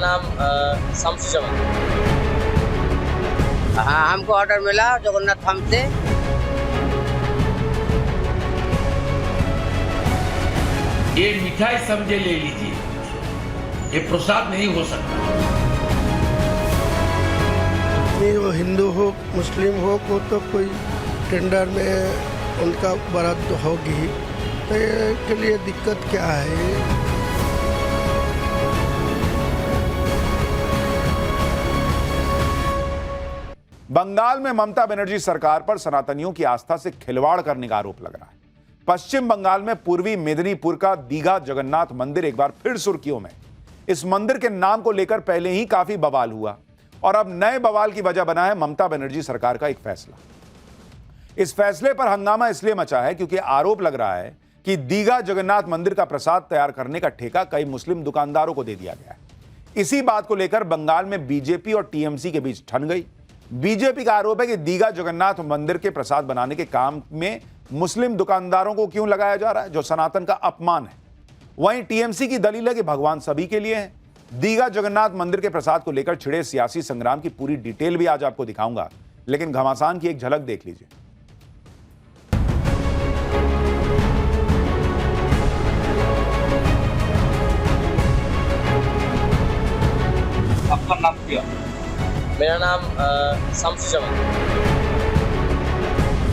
नाम शमसुज्जमान। हाँ, हमको ऑर्डर मिला जगन्नाथ धाम से। ये मिठाई समझे ले लीजिए, ये प्रसाद नहीं हो सकता। नहीं, वो हिंदू हो मुस्लिम हो को तो कोई टेंडर में उनका बरात तो होगी, तो के लिए दिक्कत क्या है? बंगाल में ममता बनर्जी सरकार पर सनातनियों की आस्था से खिलवाड़ करने का आरोप लग रहा है। पश्चिम बंगाल में पूर्वी मेदिनीपुर का दीघा जगन्नाथ मंदिर एक बार फिर सुर्खियों में। इस मंदिर के नाम को लेकर पहले ही काफी बवाल हुआ और अब नए बवाल की वजह बना है ममता बनर्जी सरकार का एक फैसला। इस फैसले पर हंगामा इसलिए मचा है क्योंकि आरोप लग रहा है कि दीघा जगन्नाथ मंदिर का प्रसाद तैयार करने का ठेका कई मुस्लिम दुकानदारों को दे दिया गया है। इसी बात को लेकर बंगाल में बीजेपी और टीएमसी के बीच ठन गई। बीजेपी का आरोप है कि दीघा जगन्नाथ मंदिर के प्रसाद बनाने के काम में मुस्लिम दुकानदारों को क्यों लगाया जा रहा है, जो सनातन का अपमान है। वहीं टीएमसी की दलील है कि भगवान सभी के लिए है। दीघा जगन्नाथ मंदिर के प्रसाद को लेकर छिड़े सियासी संग्राम की पूरी डिटेल भी आज आपको दिखाऊंगा, लेकिन घमासान की एक झलक देख लीजिए। आपका नाम क्या? मेरा नाम शमसुज्जमान।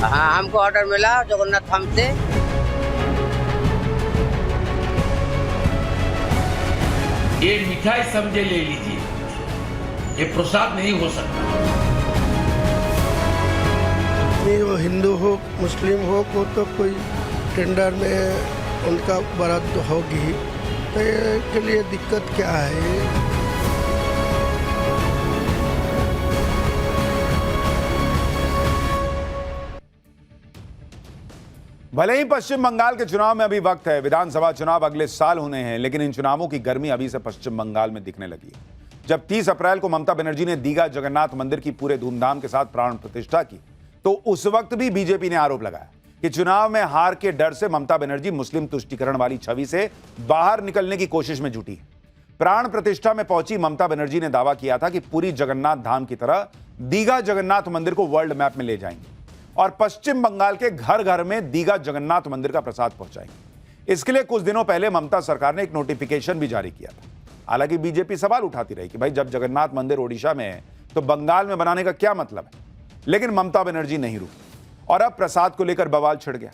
हाँ, हमको ऑर्डर मिला जगन्नाथ धाम से। ये मिठाई समझे ले लीजिए, ये प्रसाद नहीं हो सकता। नहीं, वो हिंदू हो मुस्लिम हो को तो कोई टेंडर में उनका बरात तो होगी, तो के लिए दिक्कत क्या है? भले ही पश्चिम बंगाल के चुनाव में अभी वक्त है, विधानसभा चुनाव अगले साल होने हैं, लेकिन इन चुनावों की गर्मी अभी से पश्चिम बंगाल में दिखने लगी है। जब 30 अप्रैल को ममता बनर्जी ने दीघा जगन्नाथ मंदिर की पूरे धूमधाम के साथ प्राण प्रतिष्ठा की, तो उस वक्त भी बीजेपी ने आरोप लगाया कि चुनाव में हार के डर से ममता बनर्जी मुस्लिम तुष्टीकरण वाली छवि से बाहर निकलने की कोशिश में जुटी है। प्राण प्रतिष्ठा में पहुंची ममता बनर्जी ने दावा किया था कि पूरी जगन्नाथ धाम की तरह दीघा जगन्नाथ मंदिर को वर्ल्ड मैप में ले जाएंगे और पश्चिम बंगाल के घर घर में दीघा जगन्नाथ मंदिर का प्रसाद पहुंचाएंगे। इसके लिए कुछ दिनों पहले ममता सरकार ने एक नोटिफिकेशन भी जारी किया था। हालांकि बीजेपी सवाल उठाती रही कि भाई जब जगन्नाथ मंदिर ओडिशा में है तो बंगाल में बनाने का क्या मतलब है, लेकिन ममता बनर्जी नहीं रुकी और अब प्रसाद को लेकर बवाल छिड़ गया।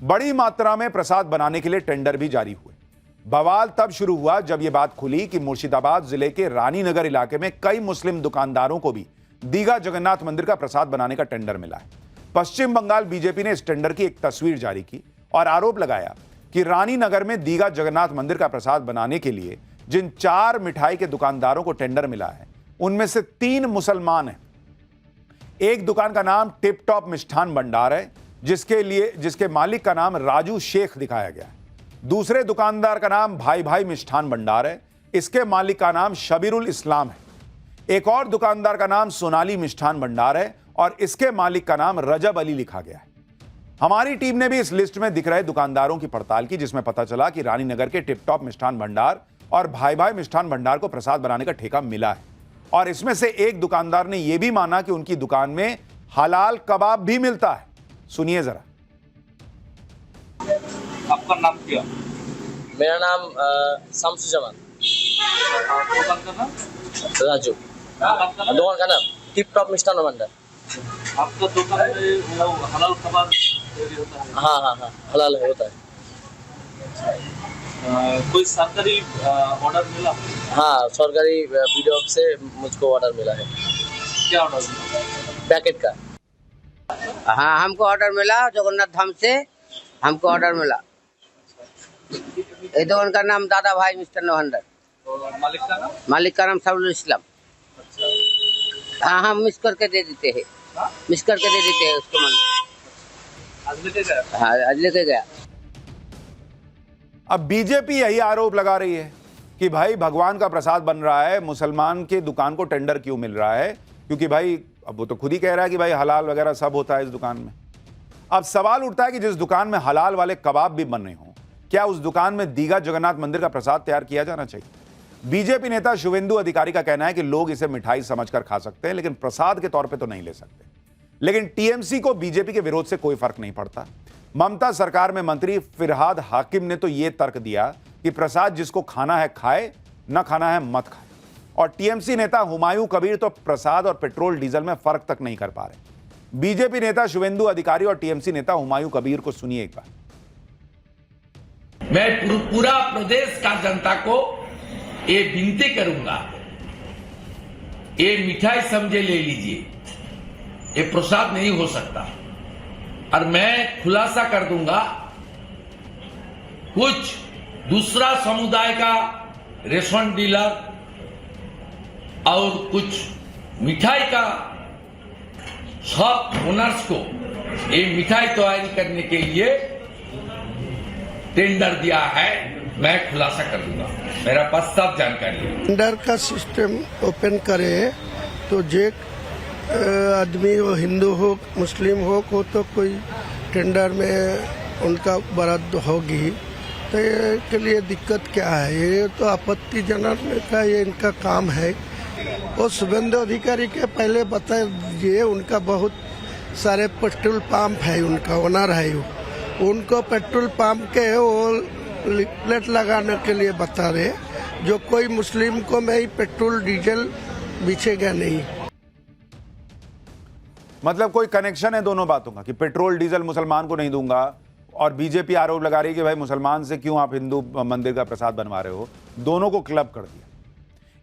बड़ी मात्रा में प्रसाद बनाने के लिए टेंडर भी जारी हुए। बवाल तब शुरू हुआ जब यह बात खुली कि मुर्शिदाबाद जिले के रानीनगर इलाके में कई मुस्लिम दुकानदारों को भी दीघा जगन्नाथ मंदिर का प्रसाद बनाने का टेंडर मिला है। पश्चिम बंगाल बीजेपी ने इस टेंडर की एक तस्वीर जारी की और आरोप लगाया कि रानीनगर में दीघा जगन्नाथ मंदिर का प्रसाद बनाने के लिए जिन 4 मिठाई के दुकानदारों को टेंडर मिला है, उनमें से 3 मुसलमान हैं। एक दुकान का नाम टिप टॉप मिष्ठान भंडार है, जिसके मालिक का नाम राजू शेख दिखाया गया है। दूसरे दुकानदार का नाम भाई भाई मिष्ठान भंडार है, इसके मालिक का नाम शबीरुल इस्लाम है। एक और दुकानदार का नाम सोनाली मिष्ठान भंडार है और इसके मालिक का नाम रजब अली लिखा गया है। हमारी टीम ने भी इस लिस्ट में दिख रहे दुकानदारों की पड़ताल की, जिसमें पता चला कि रानीनगर के टिप टॉप मिष्ठान भंडार और भाई भाई मिष्ठान भंडार को प्रसाद बनाने का ठेका मिला है और इसमें से एक दुकानदार ने यह भी माना कि उनकी दुकान में हलाल कबाब भी मिलता है। सुनिए जरा। आपका नाम क्या? मेरा नाम शमसुज्जमान। दुकान का नाम? राजू। दुकान का नाम टिप टॉप मिष्ठान भंडार। आपका दुकान में वो हलाल कबाब होता है? हाँ हाँ हाँ, हलाल होता है। कोई सरकारी ऑर्डर मिला? हाँ, सरकारी वीडियो से मुझको ऑर्डर मिला है। क्या ऑर्डर मिला? पैकेट का। हाँ, हमको ऑर्डर मिला जगन्नाथ धाम से। हमको ऑर्डर मिला। ये दुकान का नाम दादा भाई मिष्ठान भंडार। और मालिक का नाम? मालिक का नाम शबीरुल इस्लाम। हाँ, हम मिक्स करके दे देते हैं। मिक्स करके दे देते हैं उसको। आज लेके गया? हाँ, आज लेके गया। अब बीजेपी यही आरोप लगा रही है कि भाई भगवान का प्रसाद बन रहा है, मुसलमान के दुकान को टेंडर क्यों मिल रहा है, क्योंकि भाई अब वो तो खुद ही कह रहा है कि भाई हलाल वगैरह सब होता है इस दुकान में। अब सवाल उठता है कि जिस दुकान में हलाल वाले कबाब भी बन रहे हों, क्या उस दुकान में दीघा जगन्नाथ मंदिर का प्रसाद तैयार किया जाना चाहिए? बीजेपी नेता शुवेंदु अधिकारी का कहना है कि लोग इसे मिठाई समझकर खा सकते हैं, लेकिन प्रसाद के तौर पे तो नहीं ले सकते। लेकिन टीएमसी को बीजेपी के विरोध से कोई फर्क नहीं पड़ता। ममता सरकार में मंत्री फिरहाद हाकिम ने तो यह तर्क दिया कि प्रसाद जिसको खाना है खाए, न खाना है मत खाए। और टीएमसी नेता हुमायूं कबीर तो प्रसाद और पेट्रोल डीजल में फर्क तक नहीं कर पा रहे। बीजेपी नेता शुवेंदु अधिकारी और टीएमसी नेता हुमायूं कबीर को सुनिए एक बार। मैं पूरा प्रदेश का जनता को ये विनती करूंगा, ये मिठाई समझे ले लीजिए, ये प्रसाद नहीं हो सकता। और मैं खुलासा कर दूंगा, कुछ दूसरा समुदाय का रेशन डीलर और कुछ मिठाई का शॉप ओनर्स को ये मिठाई तैयारी करने के लिए टेंडर दिया है। मैं खुलासा कर दूंगा, मेरा पास सब जानकारी है। टेंडर का सिस्टम ओपन करे तो जे आदमी हो, हिंदू हो मुस्लिम हो तो कोई टेंडर में उनका बरात होगी, तो ये के लिए दिक्कत क्या है? ये तो आपत्तिजनक का ये इनका काम है। वो शुभेंदु अधिकारी के पहले बता दिए, उनका बहुत सारे पेट्रोल पंप है, उनका ओनर है, उनको पेट्रोल पंप के वो प्लेट लगाने के लिए बता रहे, जो कोई मुस्लिम को मैं ही पेट्रोल डीजल बेचेगा नहीं। मतलब कोई कनेक्शन है दोनों बातों का कि पेट्रोल डीजल मुसलमान को नहीं दूंगा, और बीजेपी आरोप लगा रही है कि भाई मुसलमान से क्यों आप हिंदू मंदिर का प्रसाद बनवा रहे हो। दोनों को क्लब कर दिया।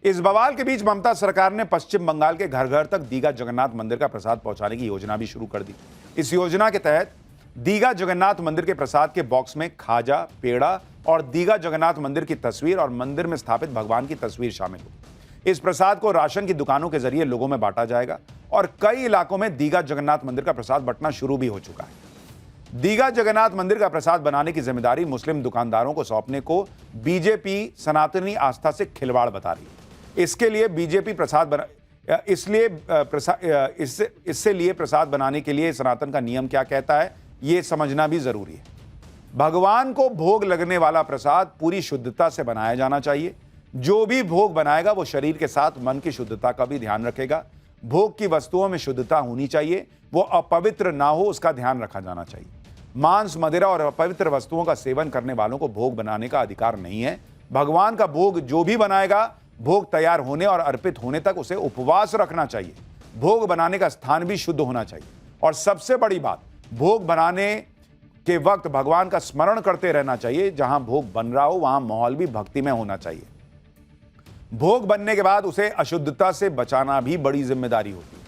इस बवाल के बीच ममता सरकार ने पश्चिम बंगाल के घर घर तक दीघा जगन्नाथ मंदिर का प्रसाद पहुंचाने की योजना भी शुरू कर दी। इस योजना के तहत दीघा जगन्नाथ मंदिर के प्रसाद के बॉक्स में खाजा, पेड़ा और दीघा जगन्नाथ मंदिर की तस्वीर और मंदिर में स्थापित भगवान की तस्वीर शामिल होगी। इस प्रसाद को राशन की दुकानों के जरिए लोगों में बांटा जाएगा और कई इलाकों में दीघा जगन्नाथ मंदिर का प्रसाद बंटना शुरू भी हो चुका है। दीघा जगन्नाथ मंदिर का प्रसाद बनाने की जिम्मेदारी मुस्लिम दुकानदारों को सौंपने को बीजेपी सनातनी आस्था से खिलवाड़ बता रही है। इसके लिए बीजेपी इससे लिए प्रसाद बनाने के लिए सनातन का नियम क्या कहता है, यह समझना भी जरूरी है। भगवान को भोग लगने वाला प्रसाद पूरी शुद्धता से बनाया जाना चाहिए। जो भी भोग बनाएगा वो शरीर के साथ मन की शुद्धता का भी ध्यान रखेगा। भोग की वस्तुओं में शुद्धता होनी चाहिए, वो अपवित्र ना हो, उसका ध्यान रखा जाना चाहिए। मांस, मदिरा और अपवित्र वस्तुओं का सेवन करने वालों को भोग बनाने का अधिकार नहीं है। भगवान का भोग जो भी बनाएगा, भोग तैयार होने और अर्पित होने तक उसे उपवास रखना चाहिए। भोग बनाने का स्थान भी शुद्ध होना चाहिए। और सबसे बड़ी बात, भोग बनाने के वक्त भगवान का स्मरण करते रहना चाहिए। जहां भोग बन रहा हो वहां माहौल भी भक्तिमय होना चाहिए। भोग बनने के बाद उसे अशुद्धता से बचाना भी बड़ी जिम्मेदारी होती है।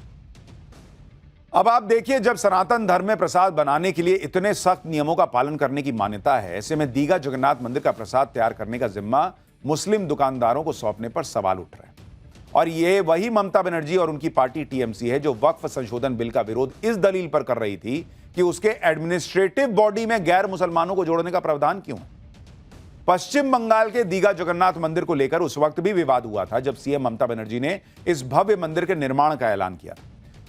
अब आप देखिए, जब सनातन धर्म में प्रसाद बनाने के लिए इतने सख्त नियमों का पालन करने की मान्यता है, ऐसे में दीघा जगन्नाथ मंदिर का प्रसाद तैयार करने का जिम्मा मुस्लिम दुकानदारों को सौंपने पर सवाल उठ रहे हैं। और यह वही ममता बनर्जी और उनकी पार्टी टीएमसी है जो वक्फ संशोधन बिल का विरोध इस दलील पर कर रही थी कि उसके एडमिनिस्ट्रेटिव बॉडी में गैर मुसलमानों को जोड़ने का प्रावधान क्यों है। पश्चिम बंगाल के दीघा जगन्नाथ मंदिर को लेकर उस वक्त भी विवाद हुआ था जब सीएम ममता बनर्जी ने इस भव्य मंदिर के निर्माण का ऐलान किया।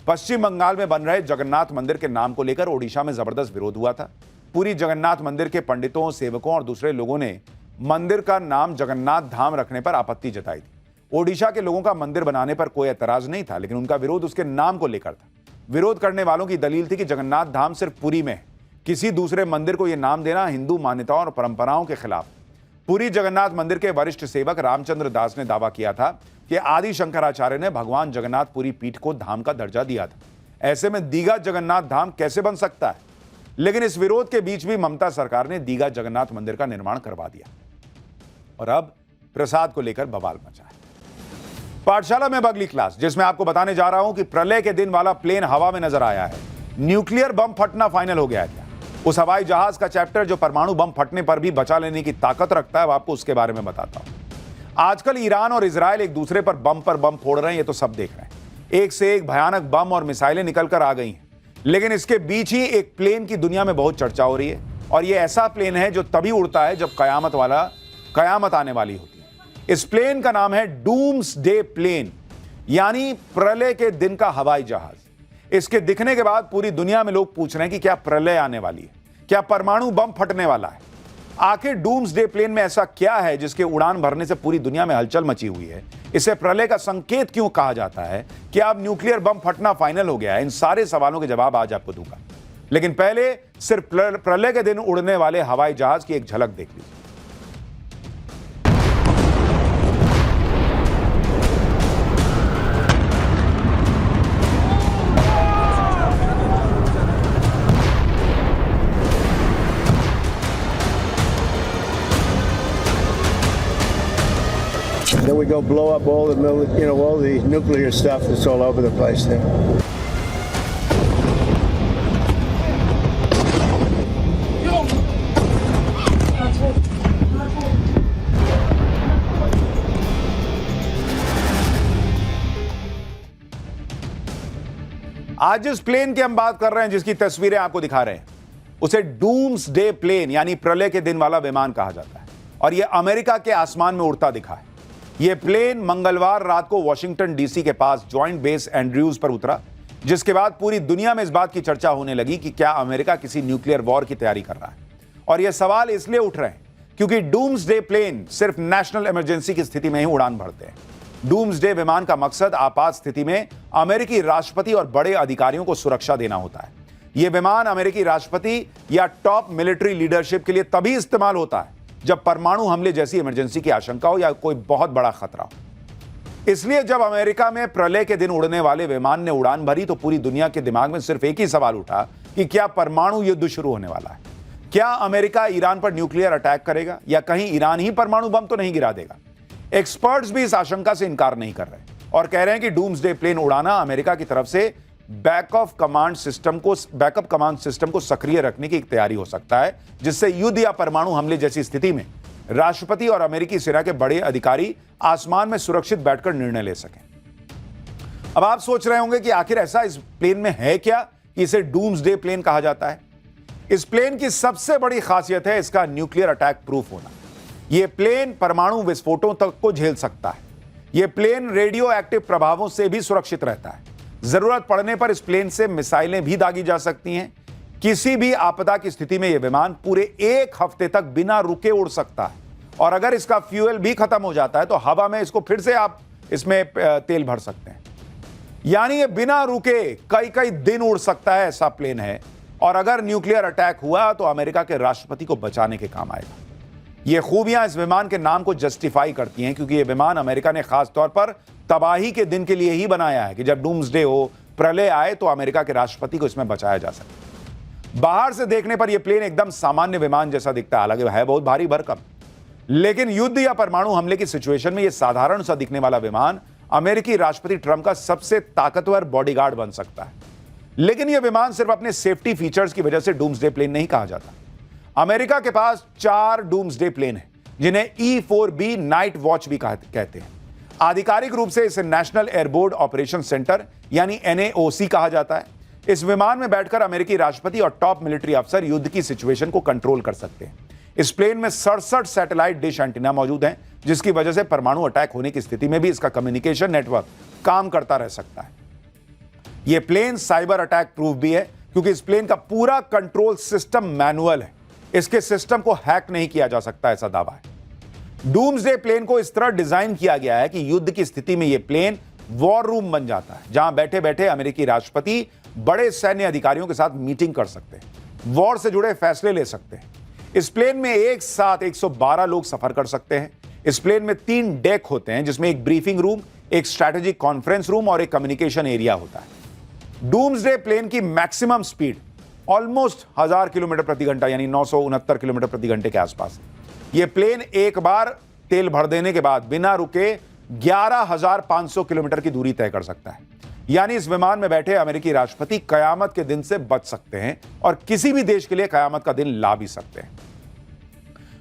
पश्चिम बंगाल में बन रहे जगन्नाथ मंदिर के नाम को लेकर ओडिशा में जबरदस्त विरोध हुआ था। पूरी जगन्नाथ मंदिर के पंडितों, सेवकों और दूसरे लोगों ने मंदिर का नाम जगन्नाथ धाम रखने पर आपत्ति जताई थी। ओडिशा के लोगों का मंदिर बनाने पर कोई एतराज नहीं था, लेकिन उनका विरोध उसके नाम को लेकर था। विरोध करने वालों की दलील थी कि जगन्नाथ धाम सिर्फ पुरी में है, किसी दूसरे मंदिर को यह नाम देना हिंदू मान्यताओं और परंपराओं के खिलाफ। पुरी जगन्नाथ मंदिर के वरिष्ठ सेवक रामचंद्र दास ने दावा किया था कि आदि शंकराचार्य ने भगवान जगन्नाथ पुरी पीठ को धाम का दर्जा दिया था। ऐसे में दीघा जगन्नाथ धाम कैसे बन सकता है? लेकिन इस विरोध के बीच भी ममता सरकार ने दीघा जगन्नाथ मंदिर का निर्माण करवा दिया और अब प्रसाद को लेकर बवाल मचा है। पाठशाला में अगली क्लास, जिसमें आपको बताने जा रहा हूं कि प्रलय के दिन वाला प्लेन हवा में नजर आया है। न्यूक्लियर बम फटना फाइनल हो गया है क्या? उस हवाई जहाज का चैप्टर जो परमाणु बम फटने पर भी बचा लेने की ताकत रखता है, अब आपको उसके बारे में बताता हूं। आजकल ईरान और इजराइल एक दूसरे पर बम फोड़ रहे हैं, ये तो सब देख रहे हैं। एक से एक भयानक बम और मिसाइलें निकलकर आ गई हैं, लेकिन इसके बीच ही एक प्लेन की दुनिया में बहुत चर्चा हो रही है। और यह ऐसा प्लेन है जो तभी उड़ता है जब कयामत आने वाली होती है। इस प्लेन का नाम है डूम्सडे प्लेन, यानी प्रलय के दिन का हवाई जहाज। इसके दिखने के बाद पूरी दुनिया में लोग पूछ रहे हैं कि क्या प्रलय आने वाली है, क्या परमाणु बम फटने वाला है। आखिर डूम्सडे प्लेन में ऐसा क्या है जिसके उड़ान भरने से पूरी दुनिया में हलचल मची हुई है? इसे प्रलय का संकेत क्यों कहा जाता है? क्या अब न्यूक्लियर बम फटना फाइनल हो गया है? इन सारे सवालों के जवाब आज आपको दूंगा, लेकिन पहले सिर्फ प्रलय के दिन उड़ने वाले हवाई जहाज की एक झलक देख लीजिए। Then we go blow up all the all the nuclear stuff that's all over the place there. आज जिस प्लेन की हम बात कर रहे हैं, जिसकी तस्वीरें आपको दिखा रहे हैं, उसे डूम्सडे प्लेन यानी प्रलय के दिन वाला विमान कहा जाता है और यह अमेरिका के आसमान में उड़ता दिखा है। यह प्लेन मंगलवार रात को वॉशिंगटन डीसी के पास जॉइंट बेस एंड्रयूज पर उतरा, जिसके बाद पूरी दुनिया में इस बात की चर्चा होने लगी कि क्या अमेरिका किसी न्यूक्लियर वॉर की तैयारी कर रहा है। और यह सवाल इसलिए उठ रहे हैं क्योंकि डूम्सडे प्लेन सिर्फ नेशनल इमरजेंसी की स्थिति में ही उड़ान भरते हैं। डूम्सडे विमान का मकसद आपात स्थिति में अमेरिकी राष्ट्रपति और बड़े अधिकारियों को सुरक्षा देना होता है। यह विमान अमेरिकी राष्ट्रपति या टॉप मिलिट्री लीडरशिप के लिए तभी इस्तेमाल होता है जब परमाणु हमले जैसी इमरजेंसी की आशंका हो या कोई बहुत बड़ा खतरा हो। इसलिए जब अमेरिका में प्रलय के दिन उड़ने वाले विमान ने उड़ान भरी तो पूरी दुनिया के दिमाग में सिर्फ एक ही सवाल उठा कि क्या परमाणु युद्ध शुरू होने वाला है? क्या अमेरिका ईरान पर न्यूक्लियर अटैक करेगा या कहीं ईरान ही परमाणु बम तो नहीं गिरा देगा? एक्सपर्ट्स भी इस आशंका से इनकार नहीं कर रहे और कह रहे हैं कि डूम्सडे प्लेन उड़ाना अमेरिका की तरफ से बैकअप कमांड सिस्टम को सक्रिय रखने की एक तैयारी हो सकता है, जिससे युद्ध या परमाणु हमले जैसी स्थिति में राष्ट्रपति और अमेरिकी सेना के बड़े अधिकारी आसमान में सुरक्षित बैठकर निर्णय ले सकें। अब आप सोच रहे होंगे कि आखिर ऐसा इस प्लेन में है क्या कि इसे डूम्सडे प्लेन कहा जाता है? इस प्लेन की सबसे बड़ी खासियत है इसका न्यूक्लियर अटैक प्रूफ होना। यह प्लेन परमाणु विस्फोटों तक को झेल सकता है। यह प्लेन रेडियो एक्टिव प्रभावों से भी सुरक्षित रहता है। जरूरत पड़ने पर इस प्लेन से मिसाइलें भी दागी जा सकती हैं। किसी भी आपदा की स्थिति में यह विमान पूरे 1 हफ्ते तक बिना रुके उड़ सकता है और अगर इसका फ्यूल भी खत्म हो जाता है तो हवा में इसको फिर से आप इसमें तेल भर सकते हैं। यानी यह बिना रुके कई दिन उड़ सकता है, ऐसा प्लेन है। और अगर न्यूक्लियर अटैक हुआ तो अमेरिका के राष्ट्रपति को बचाने के काम आएगा। ये खूबियां इस विमान के नाम को जस्टिफाई करती हैं क्योंकि यह विमान अमेरिका ने खास तौर पर तबाही के दिन के लिए ही बनाया है कि जब डूम्सडे हो, प्रलय आए तो अमेरिका के राष्ट्रपति को इसमें बचाया जा सके। बाहर से देखने पर यह प्लेन एकदम सामान्य विमान जैसा दिखता है, हालांकि है बहुत भारी भरकम, लेकिन युद्ध या परमाणु हमले की सिचुएशन में यह साधारण सा दिखने वाला विमान अमेरिकी राष्ट्रपति ट्रंप का सबसे ताकतवर बॉडीगार्ड बन सकता है। लेकिन यह विमान सिर्फ अपने सेफ्टी फीचर्स की वजह से डूम्सडे प्लेन नहीं कहा जाता। अमेरिका के पास 4 डूम्सडे प्लेन हैं जिन्हें E-4B नाइट वॉच भी कहते हैं। आधिकारिक रूप से इसे नेशनल एयरबोर्ड ऑपरेशन सेंटर यानी NAOC कहा जाता है। इस विमान में बैठकर अमेरिकी राष्ट्रपति और टॉप मिलिट्री अफसर युद्ध की सिचुएशन को कंट्रोल कर सकते हैं। इस प्लेन में 67 सैटेलाइट डिश एंटीना मौजूद हैं, जिसकी वजह से परमाणु अटैक होने की स्थिति में भी इसका कम्युनिकेशन नेटवर्क काम करता रह सकता है। यह प्लेन साइबर अटैक प्रूफ भी है क्योंकि इस प्लेन का पूरा कंट्रोल सिस्टम मैनुअल है। इसके सिस्टम को हैक नहीं किया जा सकता, ऐसा दावा है। डूम्सडे प्लेन को इस तरह डिजाइन किया गया है कि युद्ध की स्थिति में यह प्लेन वॉर रूम बन जाता है, जहां बैठे बैठे अमेरिकी राष्ट्रपति बड़े सैन्य अधिकारियों के साथ मीटिंग कर सकते हैं, वॉर से जुड़े फैसले ले सकते हैं। इस प्लेन में एक साथ 112 लोग सफर कर सकते हैं। इस प्लेन में 3 डेक होते हैं, जिसमें एक ब्रीफिंग रूम, एक स्ट्रैटेजिक कॉन्फ्रेंस रूम और एक कम्युनिकेशन एरिया होता है। डूम्सडे प्लेन की मैक्सिमम स्पीड ऑलमोस्ट 1000 किलोमीटर प्रति घंटा यानी 969 किलोमीटर प्रति घंटे के आसपास। यह प्लेन एक बार तेल भर देने के बाद बिना रुके 11,500 किलोमीटर की दूरी तय कर सकता है। यानी इस विमान में बैठे अमेरिकी राष्ट्रपति कयामत के दिन से बच सकते हैं और किसी भी देश के लिए कयामत का दिन ला भी सकते हैं।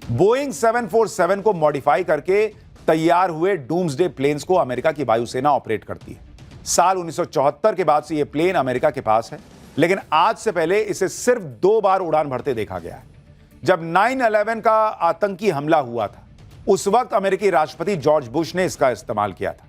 बोइंग 747 को मॉडिफाई करके तैयार हुए डूम्सडे प्लेन्स को अमेरिका की वायुसेना ऑपरेट करती है। साल 1974 के बाद से यह प्लेन अमेरिका के पास है, लेकिन आज से पहले इसे सिर्फ 2 बार उड़ान भरते देखा गया है। जब 9/11 का आतंकी हमला हुआ था, उस वक्त अमेरिकी राष्ट्रपति जॉर्ज बुश ने इसका इस्तेमाल किया था,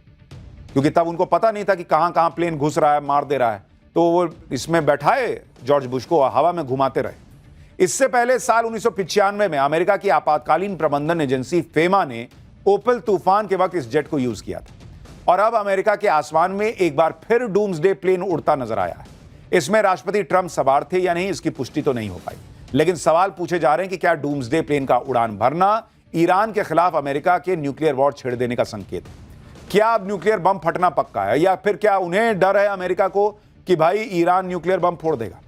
क्योंकि तब उनको पता नहीं था कि कहां कहां प्लेन घुस रहा है, मार दे रहा है, तो वो इसमें बैठाए जॉर्ज बुश को हवा में घुमाते रहे। इससे पहले साल 1995 में अमेरिका की आपातकालीन प्रबंधन एजेंसी फेमा ने ओपल तूफान के वक्त इस जेट को यूज किया था और अब अमेरिका के आसमान में एक बार फिर डूम्सडे प्लेन उड़ता नजर आया है। इसमें राष्ट्रपति ट्रंप सवार थे या नहीं, इसकी पुष्टि तो नहीं हो पाई, लेकिन सवाल पूछे जा रहे हैं कि क्या डूम्सडे प्लेन का उड़ान भरना ईरान के खिलाफ अमेरिका के न्यूक्लियर वॉर छेड़ देने का संकेत है? क्या अब न्यूक्लियर बम फटना पक्का है या फिर क्या उन्हें डर है अमेरिका को कि भाई ईरान न्यूक्लियर बम फोड़ देगा?